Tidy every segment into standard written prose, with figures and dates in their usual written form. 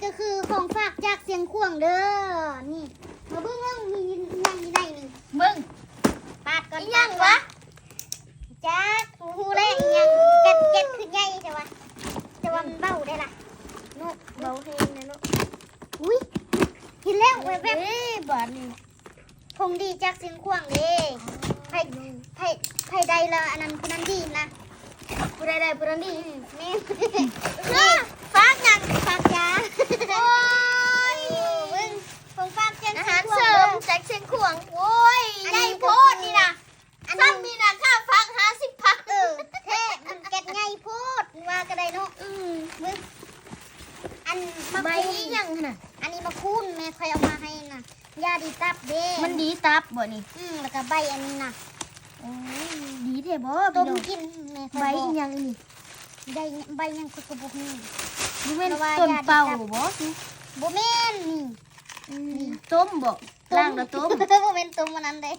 ก็คือของฝากจากเสียงข่วงเด้อนี่มาเบิ่งเรื่องมียังมีได้นี่ เบิ่ง ปาดก่อน อีหยังวะ จักหูแรงยังเก็ดขึ้นใหญ่ใช่ปะแต่ว่ามันเบาได้ล่ะเนาะ เบาเพลงนะเนาะ อุ้ยเห็นแล้วแวบ เอ้ยบาดนี่ ๆคงดีจากเสียงข่วงเด้ไผใดละอันนั้นคนนั้นดีนะ ผู้ใดได้ผู้นั้นดี แม่ ฝากหยัง ฝากยา โอ้ย เบิ่งของฝากจาก อา เสี หาย ง ร ข่วง เสริ เด้อ มจากเชียงขวางโอ้ยใหญ่โพดนี่นะซ้ำนี่นะค่าฟัง50 พัก แท้มันเก็ดใหญ่โพดว่าก็ได้เนาะมึงอันมา ใบ คู อี น หยังน่ะ อันนี้มาคูนแม่คอยเอามาให้น่ะยาดีตับเด้ มันดีตับบ่นี่ แล้วก็ใบอันนี้น่ะ โอ้ยดีแท้บ่ ต้ พี่ ม น้อง กินแม่คอ ใบ ยบ อี อก หยังนี่ ได้ใบยังคุกกระบอกนี่ นี่เป็น เพราะว่า ต้นเป่า ญาติ บ่ บ่แม่นนี่ ต้มบ่ล่างแล้วต้ม บ่แม่นต้มมันนั้นเด้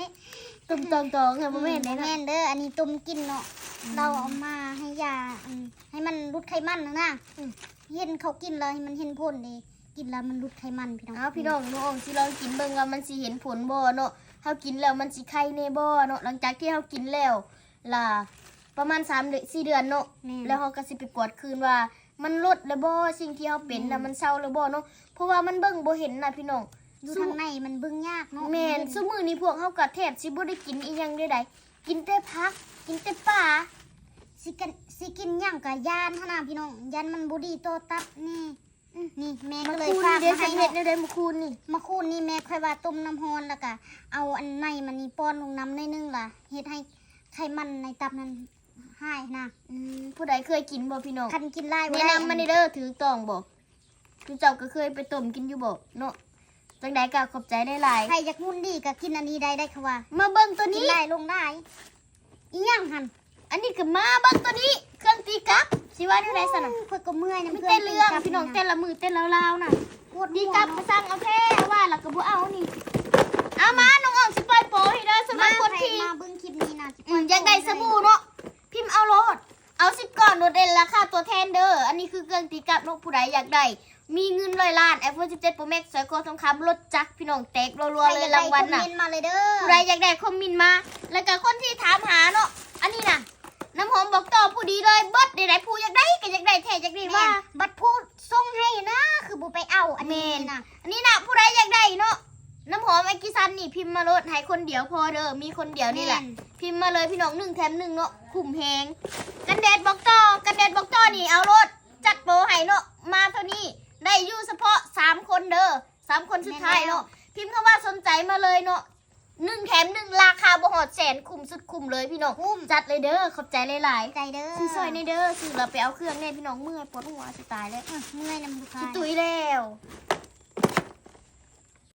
ต้มตองๆค่ะบ่แม่นได้ แม่ เนาะ นเด้ออันนี้ต้มกินเนาะเราเอามาให้ยาให้มันลดไขมันนะเห็นเขากินแล้วให้มันเห็นผลเด้กินแล้วมันลดไขมันพี่น้อง เอาพี่น้องน้องสิลองกินเบิ่งว่ามันสิเห็นผลบ่เนาะเฮากินแล้วมันสิไข้แน่บ่เนาะหลังจากที่เฮากินแล้วล่ะประมาณ3 เดือน4 เดือนเนาะแล้วเฮาก็สิไปกวดคืนว่ามันลดแล้วบ่สิ่งที่เฮาเป็นน่ะมันเศร้าแล้วบ่เนาะเพราะว่ามันเบิ่งบ่เห็นน่ะพี่น้อง อยู่ทางในมันเบิ่งยากเนาะ แม่นซุมื้อนี้พวกเฮาก็แทบสิบ่ได้กินอีหยังใดๆกินแต่ผักกินแต่ปลา สิกินหยังกับยานเท่านั้นพี่น้องยันมันบ่ดีต่อตับนี่นี่แม่ มา ก็เลย คูณ ฝาก เด้ มา สั ให้ กเม็ด เนาะ ได้มาคูณนี่ มาคูนนี่แม่ค่อยว่าต้มน้ำร้อนแล้วก็เอาอันในมันนี่ป้อนลงน้ำหน่อยนึงล่ะเฮ็ดให้ไขมันในตับนั้นหายนะ ผู้ใดเคยกินบ่พี่น้อง คันกินไล่บ่ แนะ ได้ นำมาในเด้อถือต้องบ่คือเจ้าก็เคยไปต้มกินอยู่บ่เนาะจังใดก็ขอบใจได้หลาย ใครอยากหุ่นดีก็กินอันนี้ได้ค่ะว่า มาเบิ่งตัว กิน นี้ ได้ลงได้อีหยังหั่น อันนี้ก็มาเบิ่งตัวนี้ เครื่องตีกลับสิว่าได้ซั่นน่ะ เพิ่นก็เมื่อย มัน น้ำ เต้นเรื่องพี่น้องเต้นละมือเต้นลาวๆน่ะ ปวด ดี หัว กลับมาสั่งเอาแท้ว่าแล้วก็บ่เอานี่เอามาน้องออมสิปล่อยโปรให้เด้อสำหรับคนที่ มาเบิ่งคลิปนี้นะ อยากได้สบู่เนาะพิมพ์เอาโลดเอา10ก่อนโดดเด่นราคาตัวแทนเด้ออันนี้คือเครื่องตีกลับเนาะผู้ใดอยากได้มีเงิน100 ล้าน iPhone 17 Pro Max สวยกว่าทองคำรถจักรพี่น้องแตกรัวๆเลยรางวัลน่ะ คอมเมนต์มาเลยเด้อ ผู้ใดอยากได้คอมเมินต์มา แล้วก็คนที่ถามหาเนาะอันนี้น่ะน้ำหอมบอกต่อผู้ดีเลยเบิดได้ผู้อยากได้ก็อยากได้แท้อยากได้ว่า บัตรพูดส่งให้นะ คือบุไปเอาอันนี้ แม่น นะ อันนี้น่ะผู้ใดอยากได้เนาะน้ำหอมไอกิซันนี่พิมพ์มาโลดให้คนเดียวพอเด้อมีคนเดียวนี่แหละ พิมพ์มาเลยพี่น้อง1 แถม 1เนาะคุ้มแฮงกันแดดบอกต่อกันแดดบอกต่อนี่เอาโลดจัดโปรให้เนาะมาเท่านี้ได้อยู่เฉพาะ3 คนเด้อ3 คนสุดท้ายเนาะพิมพ์คำว่าสนใจมาเลยเนาะ1 แถม 1ราคาบ่ฮอดแสนคุ้มสุดคุ้มเลยพี่น้อง คุ้ม จัดเลยเด้อขอบใจหลาย ใจเด้อ ๆซื้อซอยในเด้อซื้อเราไปเอาเครื่องแน่พี่น้องเมื่อยปวดหัวสิตายแล้ว เมื่อยน้ำลูก สิ ค้า ตุยแล้ว